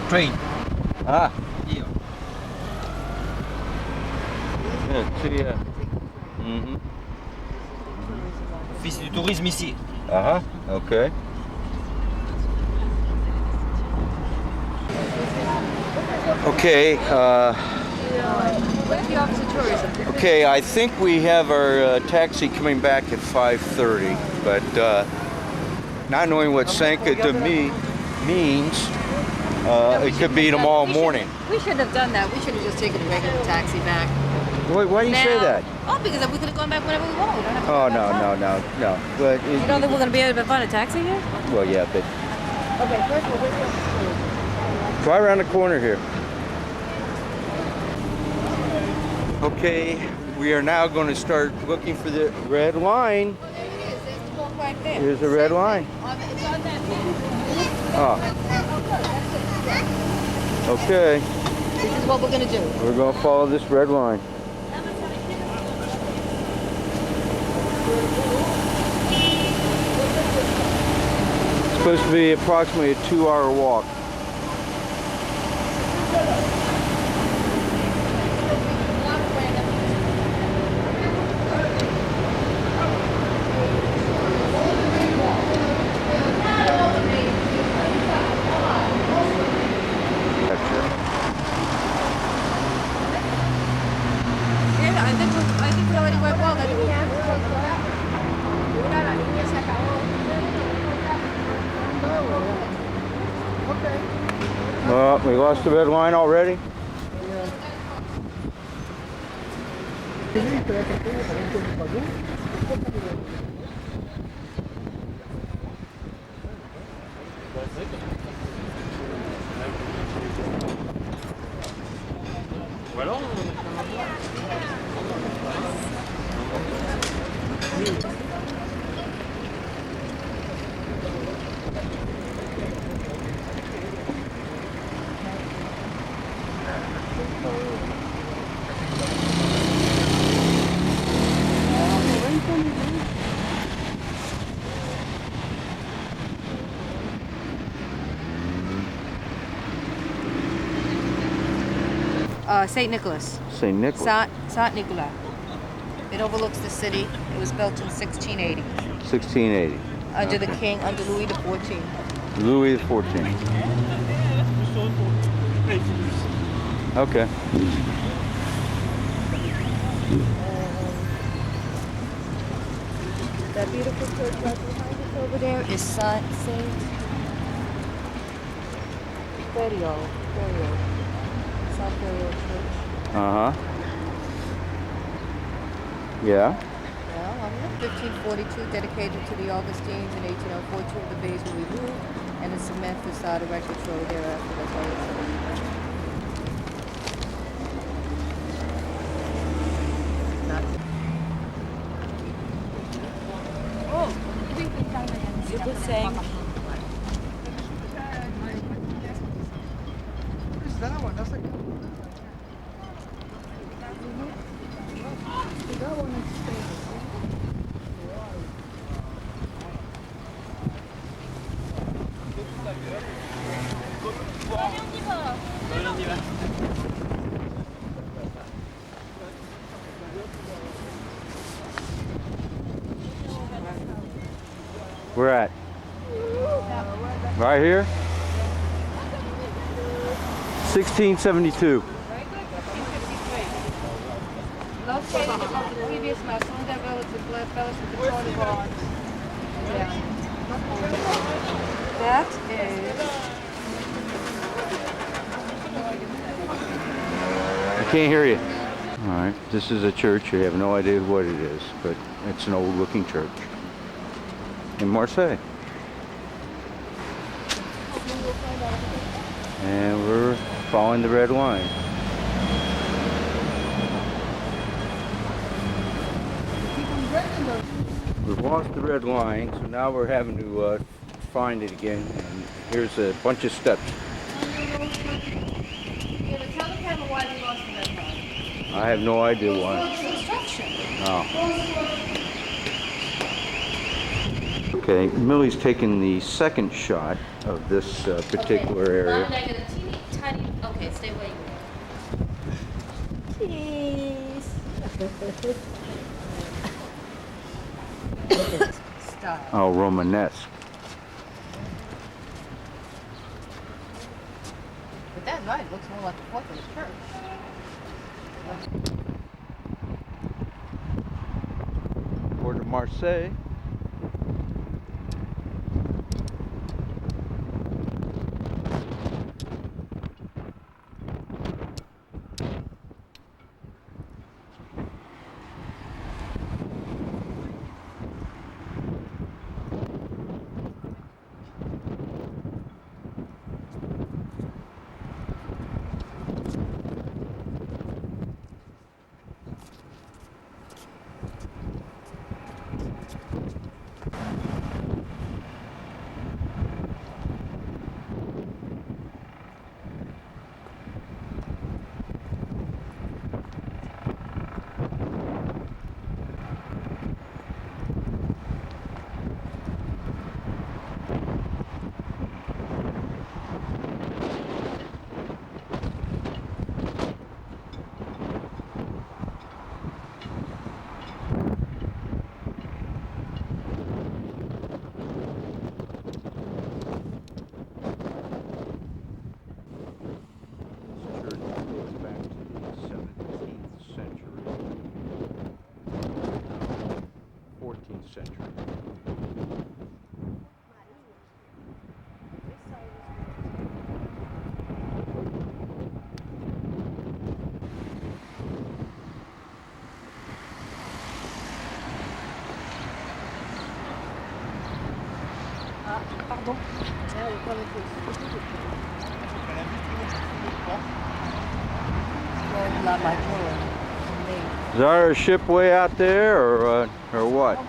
train. Ah. Here. Yeah, see ya. Mm-hmm. Office du tourisme ici. Uh-huh. Okay. Okay, Where's the Office of Tourism? okay, I think we have our taxi coming back at 5:30, but not knowing what Sanka to me means, it could be tomorrow morning. We shouldn't have done that. We should have just taken a regular taxi back. Why do you say that? Oh, because we could have gone back whenever we want. We don't have to Oh, go back no. home. But You don't think we're going to be able to find a taxi here? well, yeah, but Okay, first of all, where's try around the corner here. Okay, we are now going to start looking for the red line. There it is. There's the book right there. Here's the red line. It's on that map. Oh, okay. This is what we're going to do. We're going to follow this red line. It's supposed to be approximately a 2-hour walk. I think we already went well. Well, we lost the red line already. St. Nicholas. St. Nicholas. Saint Nicolas. It overlooks the city. It was built in 1680 1680. under the king, under Louis XIV. Louis XIV. Okay. That beautiful church right behind us over there is Saint Ferio. Saint Ferio Church. Uh-huh. Yeah. Well, 1542, dedicated to the Augustines. In 1804, two of the bays were removed, and a cement facade erected shortly thereafter. That's all it says. You could say. We're at? Right here? 1672. Located above the previous Marseilles village with black bells with the coat of arms. Yeah. That is. I can't hear you. All right, this is a church. I have no idea what it is, but it's an old-looking church in Marseille. And we're following the red line. We've lost the red line, so now we're having to find it again. And here's a bunch of steps. I have no idea why. Oh. Okay, Millie's taking the second shot of this particular area. Okay, stay where you are. Cheese. Style. Oh, Romanesque. But that's right. It looks more like the fourth of the church. Port of Marseille. Church goes back to the 17th century, 14th century. Pardon. Is there a ship way out there, or what?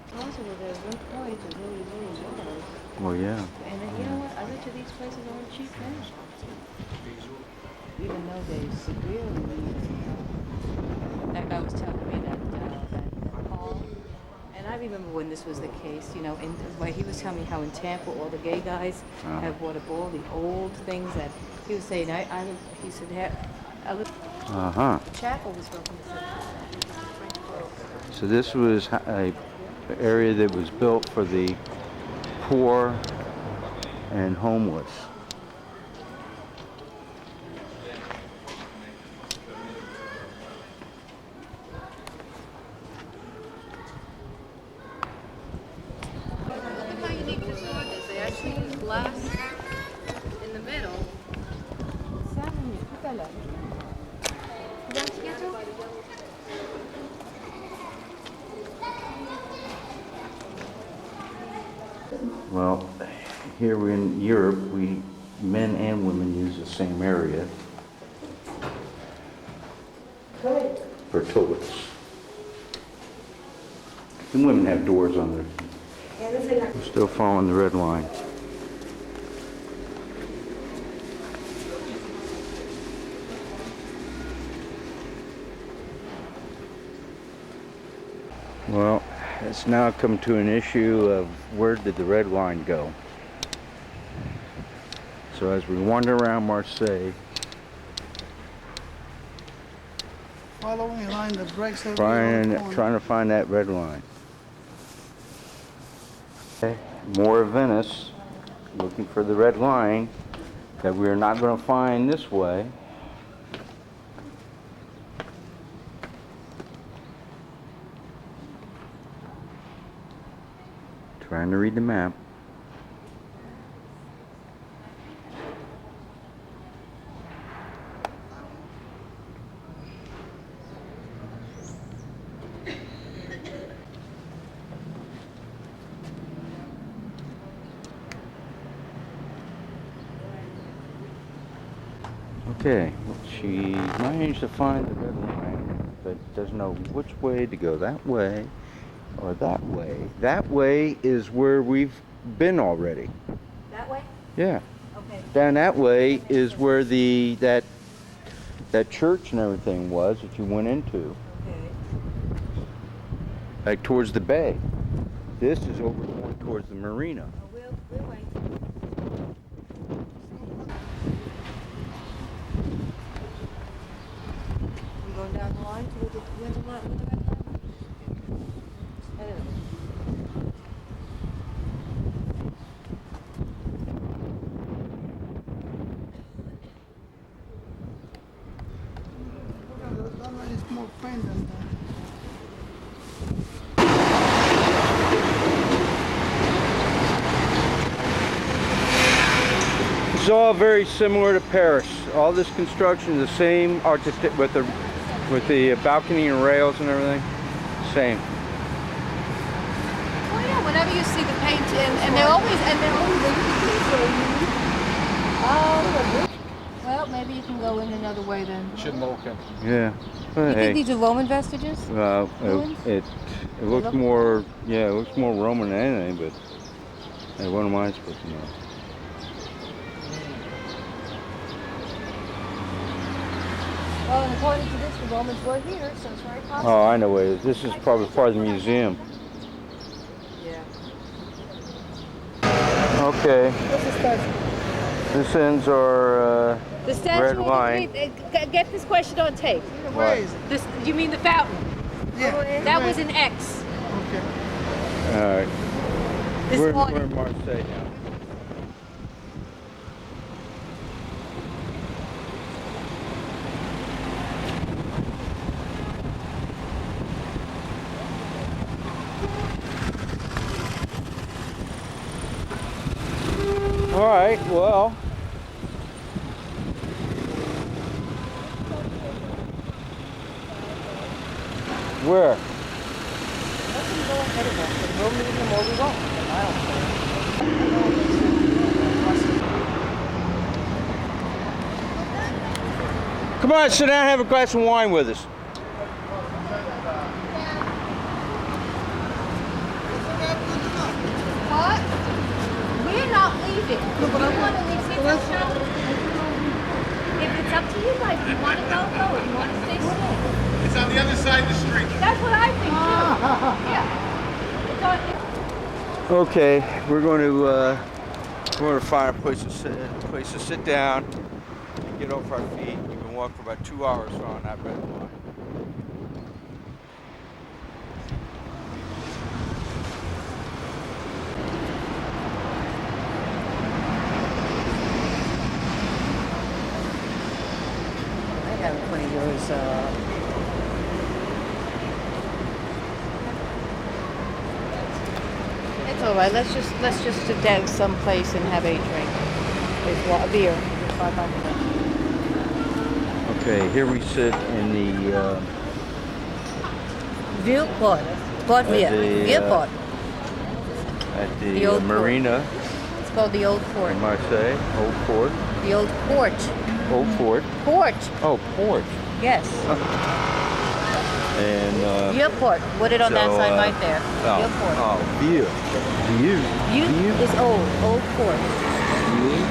Possible that at one point it really, really was. Well, yeah. And then, you know what? I bet you these places aren't cheap now. Even though they severely need it. That guy was telling me that Paul, and I remember when this was the case, you know, and like he was telling me how in Tampa all the gay guys have bought up all the old things that he was saying. He said, I looked. The chapel was built in the 70s. So this was a area that was built for the poor and homeless. Look how unique this wood is. They actually use glass in the middle. Well, here in Europe, we men and women use the same area for toilets. And women have doors on there. We're still following the red line. Well, it's now come to an issue of where did the red line go? So as we wander around Marseille, following a line that breaks every trying corner. to find that red line. Okay, more of Venice, looking for the red line that we are not going to find this way. Trying to read the map. Okay, she managed to find the red line, but doesn't know which way to go, that way or that way. That way is where we've been already. That way? Yeah. Okay. Down that way is where that church and everything was that you went into. Okay. Like towards the bay. This is over more towards the marina. Oh, we'll wait. We going down the line to where the red line? I don't know. That one is more faint than that. It's all very similar to Paris. All this construction is the same architect with the balcony and rails and everything. Same. Well, yeah, whenever you see the paint, and they're always. Well, maybe you can go in another way then. Yeah. You Hey. think these are Roman vestiges? Ruins? It looks more, yeah, it looks more Roman than anything, but hey, what am I supposed to know? Well, and according to this, the Romans were here, so it's very possible. Oh, I know what it is. This is probably part of the museum. Yeah. Okay, What's the statue? this ends our The statue. red line. Get this question on tape. Where is it? This, you mean the fountain? Yeah. That was an X. Okay. All right. This We're morning. in Marseille now. All right, well. Where? Let them go ahead of us, and we'll meet them or we won't. I don't care. Come on, sit down and have a glass of wine with us. What? We're not leaving. If you want to leave, if it's up to you guys, if you want to go, go. If you want to stay, stay. It's on the other side of the street. That's what I think too. Yeah. It's on, Okay, we're going to find a place to sit down and get off our feet. We've been walking for about 2 hours on that red line. I have 20 euros. It's all right. Let's just sit down someplace and have a drink. There's a beer. Okay, here we sit in the Viewport. Port At beer. the, Viewport. at The the old marina. It's called the Old Fort. in Marseille. Old Fort. The Old Porch. Old Fort. Porch. Oh, porch. Yes. And Your port. Put it on that so, sign right there. oh, Your port. oh, view. You is old. Old Fort. View.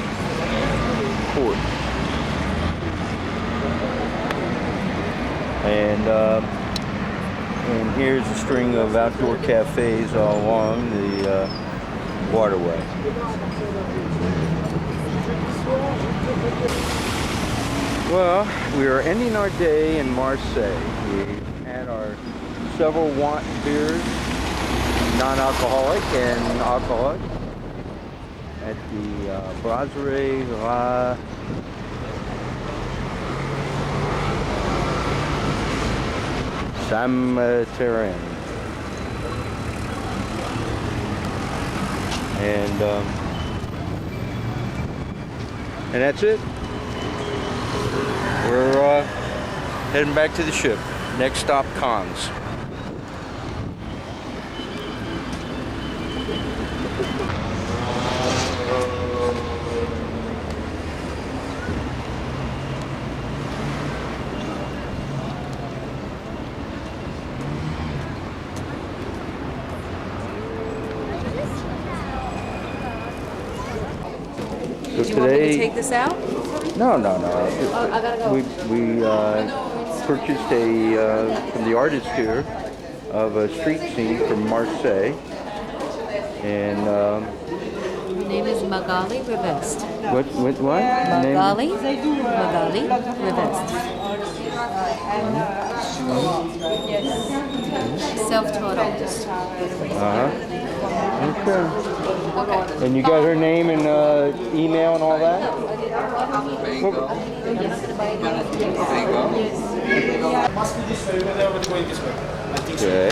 Port. And here's a string of outdoor cafes all along the waterway. Well, we are ending our day in Marseille. We had our several beers, non-alcoholic and alcoholic, at the Brasserie La Samterrain. And that's it. We're heading back to the ship. Next stop, Cannes. So Do you want me to take this out? No. Oh, I gotta go. We purchased from the artist here of a street scene from Marseille, and Her name is Magali Rivest. what? Magali Rivest. Self-taught artist. Okay. And you got her name and email and all that? Okay.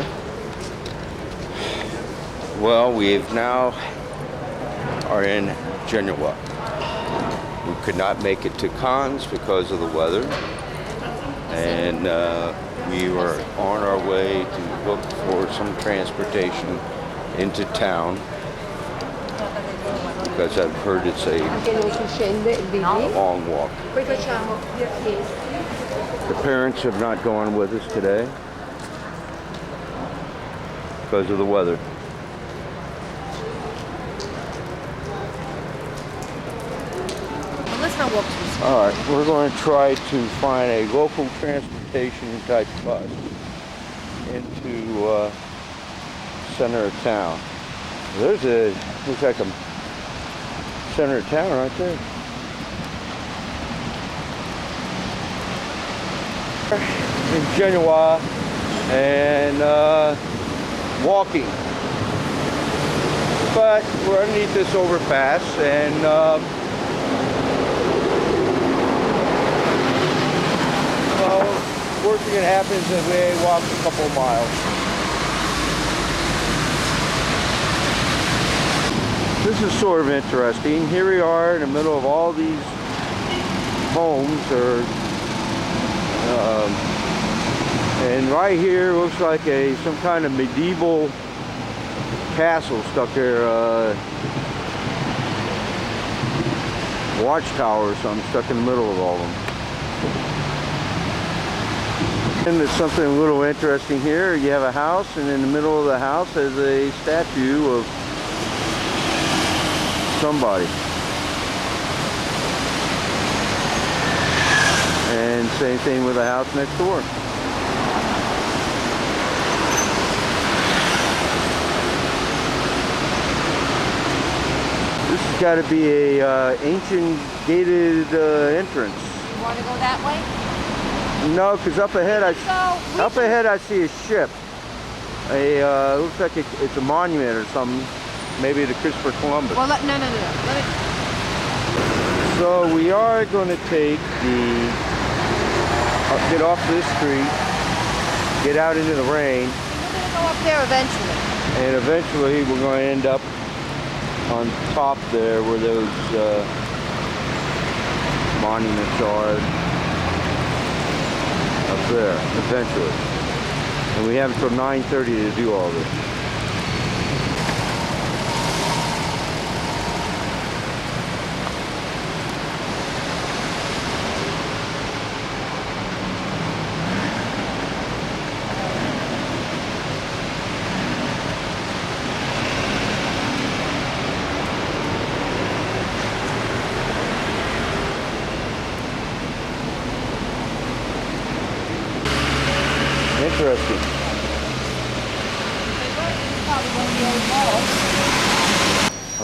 Well, we've now are in Genoa. We could not make it to Cannes because of the weather, and we were on our way to look for some transportation into town because I've heard it's a long walk. The parents have not gone with us today because of the weather. Let's not walk too slow. All right, we're going to try to find a local transportation type bus into center of town. Looks like a center of town right there. In Genoa and walking, but we're underneath this overpass, and worst thing that happens is we walk a couple of miles. This is sort of interesting. Here we are in the middle of all these homes, and right here looks like some kind of medieval castle stuck there, watchtower or something stuck in the middle of all of them. And there's something a little interesting here. You have a house, and in the middle of the house is a statue of somebody. And same thing with the house next door. This has got to be a ancient gated entrance. You want to go that way? No, because up ahead I see a ship. Looks like it's a monument or something, maybe to Christopher Columbus. Well, no. Let it... So we are going to take get off this street, get out into the rain. We're going to go up there eventually. And eventually we're going to end up on top there where those monuments are. Up there, eventually. And we have until 9:30 to do all this.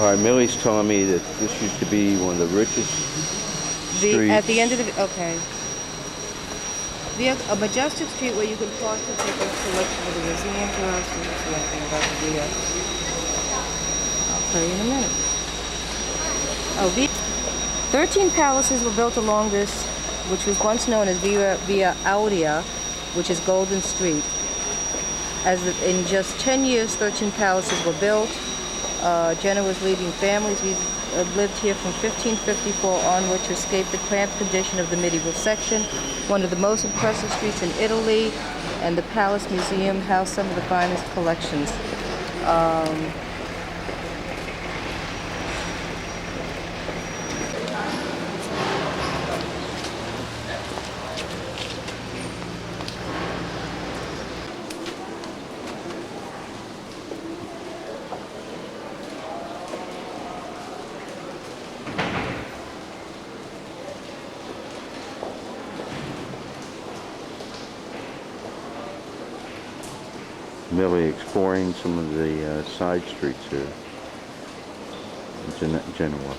All right, Millie's telling me that this used to be one of the richest streets. At the end of the, okay. A majestic street where you can pause to take a selection of the museum to us. We don't see anything about the Via. I'll tell you in a minute. Oh, 13 palaces were built along this, which was once known as Via Aurea, which is Golden Street. In just 10 years, 13 palaces were built. Genoa's leading families lived here from 1554 onward to escape the cramped condition of the medieval section. One of the most impressive streets in Italy, and the Palace Museum housed some of the finest collections. Millie exploring some of the side streets here in Genoa.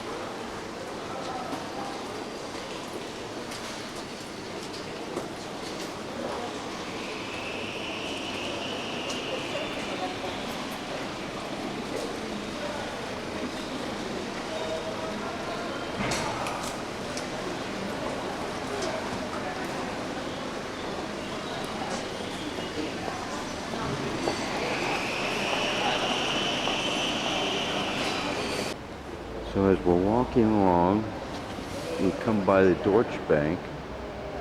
So as we're walking along, we come by the Dorch Bank.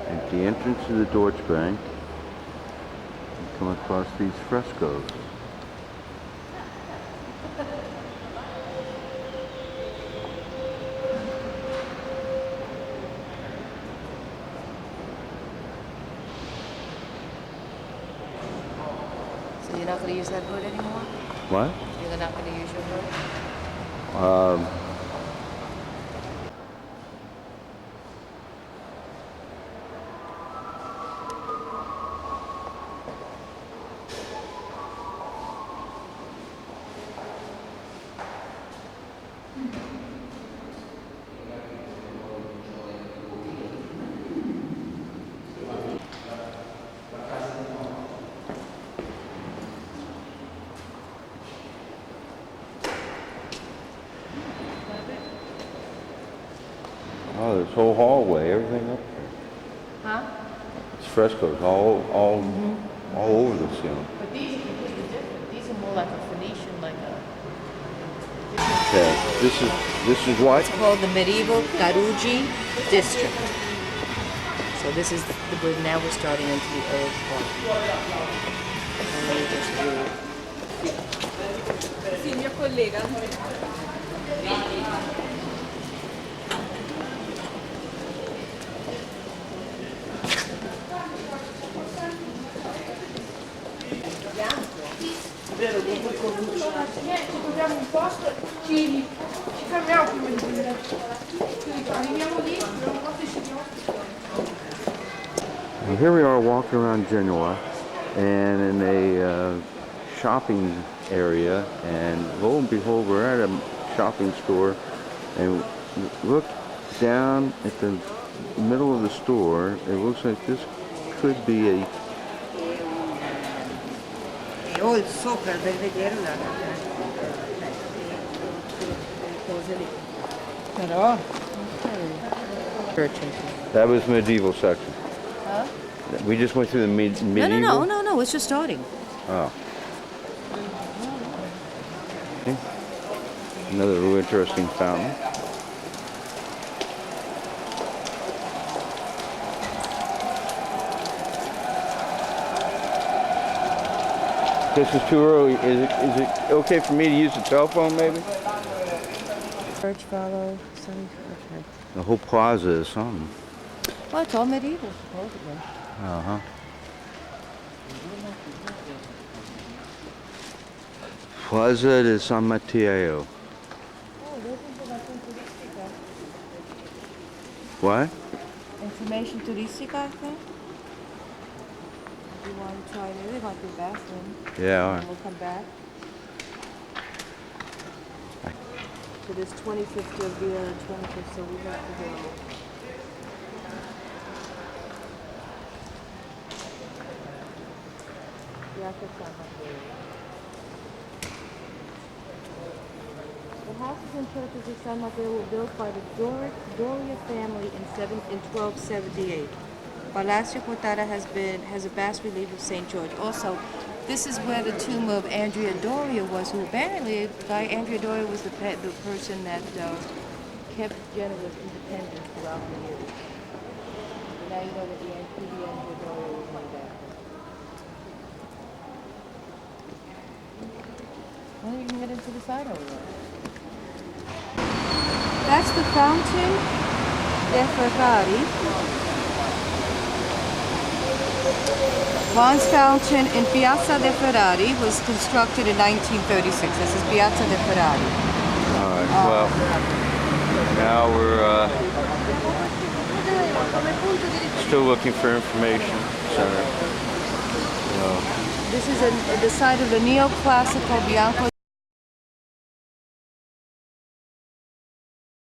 At the entrance to the Dorch Bank, we come across these frescoes. So you're not going to use that hood anymore? What? You're not going to use your hood? Oh, this whole hallway, everything up there. Huh? It's frescoes all over the ceiling. But these are completely different. These are more like a Phoenician, like a... Okay, this is what? It's called the Medieval Carugi District. So this is now we're starting into the old part. Let me just read. Sì, mio collega. Ci troviamo un posto, ci fermiamo prima di dire. Arriviamo lì, troviamo un posto e ci diamo. Well, here we are walking around Genoa, and in a shopping area, and lo and behold, we're at a shopping store, and look down at the middle of the store. It looks like this could be a O il sopra per vedere la cose lì. Però that was medieval section. Huh? We just went through the medieval. No, it's just starting. Oh. Okay. Another real interesting fountain. This is too early. Is it okay for me to use the telephone, maybe? Church follow. Okay. The whole plaza is something. Well, it's all medieval, supposedly. Uh-huh. Plaza de San Matteo. What? Information turistica, I think. If you want to try it, they got the bathroom. Yeah, all right. And we'll come back. to this 25th of the 25th, so we have to go. Piazza San Mateo. The houses and churches of San Mateo were built by the Doria family in 1278. Palacio Portada has a bas-relief of St. George. Also, this is where the tomb of Andrea Doria was, who apparently, Andrea Doria was the person that kept Genoa's independence throughout the years. So now you know what the Andrea Doria was named after. Well, you can get into the side over there. That's the fountain de Ferrari. Juan's fountain in Piazza de Ferrari was constructed in 1936. This is Piazza de Ferrari. All right. Well, now we're still looking for information center. This is the site of the neoclassical Bianco